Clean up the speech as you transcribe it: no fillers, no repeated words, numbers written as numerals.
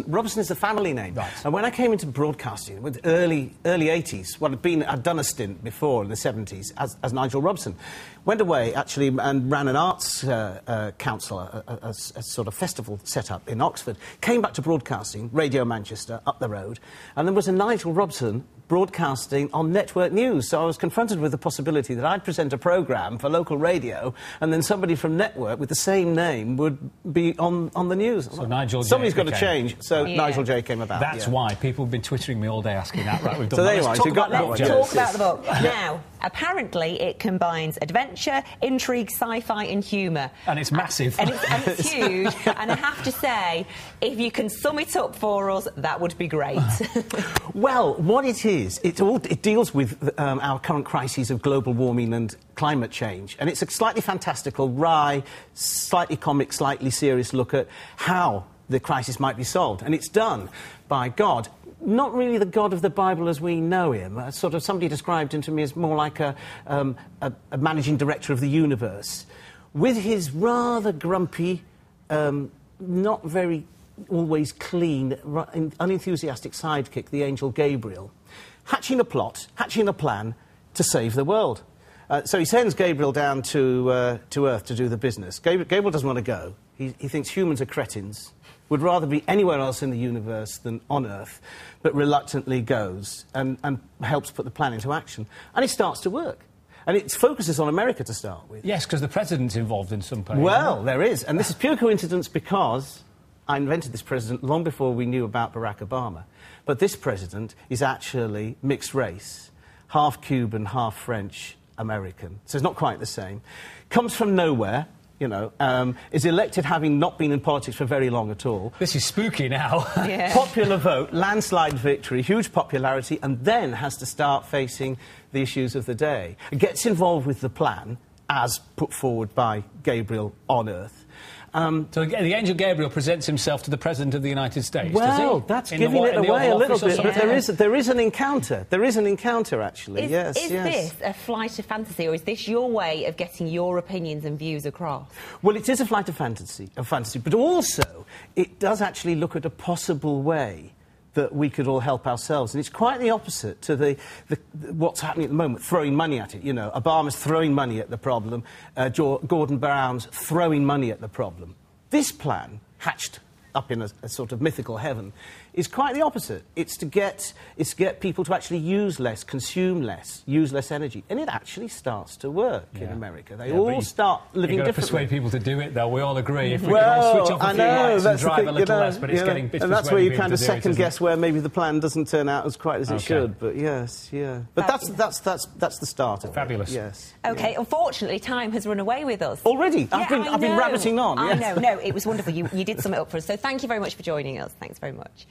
Robson is the family name. Right. And when I came into broadcasting, with early 80s, well, I'd done a stint before in the 70s as Nigel Robson. Went away, actually, and ran an arts council, a sort of festival set up in Oxford. Came back to broadcasting, Radio Manchester, up the road, and there was a Nigel Robson broadcasting on network news. So I was confronted with the possibility that I'd present a programme for local radio, and then somebody from network with the same name would be on the news. So Nigel Jay Somebody's got to change. So Nigel Jay came about. That's why people have been twittering me all day asking that. Right, we've done so that. there you are. Let's talk about the book. Now, apparently it combines adventure, intrigue, sci-fi and humour. And it's massive. And it's huge. And I have to say, if you can sum it up for us, that would be great. Well, what it is, it deals with our current crises of global warming and climate change. And it's a slightly fantastical, wry, slightly comic, slightly serious look at how the crisis might be solved. And it's done by God. Not really the God of the Bible as we know him. Sort of somebody described him to me as more like a managing director of the universe, with his rather grumpy, not very always clean, unenthusiastic sidekick, the angel Gabriel, hatching a plot, hatching a plan to save the world. So he sends Gabriel down to Earth to do the business. Gabriel doesn't want to go. He thinks humans are cretins, would rather be anywhere else in the universe than on Earth, but reluctantly goes and helps put the plan into action. And it starts to work. And it focuses on America to start with. Yes, because the president's involved in some way. Well, there is. And this is pure coincidence because I invented this president long before we knew about Barack Obama. But this president is actually mixed race, half Cuban, half French, American. So it's not quite the same. Comes from nowhere. You know, is elected having not been in politics for very long at all. This is spooky now. Yeah. Popular vote, landslide victory, huge popularity, and then has to start facing the issues of the day. Gets involved with the plan, as put forward by Gabriel on Earth. So the angel Gabriel presents himself to the President of the United States, does he? Well, that's giving it away a little bit, but there is an encounter. There is an encounter, actually, yes. Is this a flight of fantasy, or is this your way of getting your opinions and views across? Well, it is a flight of fantasy, but also it does actually look at a possible way that we could all help ourselves. And it's quite the opposite to what's happening at the moment, throwing money at it. You know, Obama's throwing money at the problem, Gordon Brown's throwing money at the problem. This plan, hatched up in a sort of mythical heaven, is quite the opposite. It's to get people to actually use less, consume less, use less energy. And it actually starts to work in America. They all start living differently. You've got to persuade people to do it, though. We all agree. If we can all switch off a few lights and drive a little less, but it's getting... And that's where you kind of second-guess where maybe the plan doesn't turn out as quite as it should. But yes, yeah. But that's the start of it. Fabulous. Yes. OK, unfortunately, time has run away with us. Already? I've been rabbiting on. I know. No, it was wonderful. You did sum it up for us. So thank you very much for joining us. Thanks very much.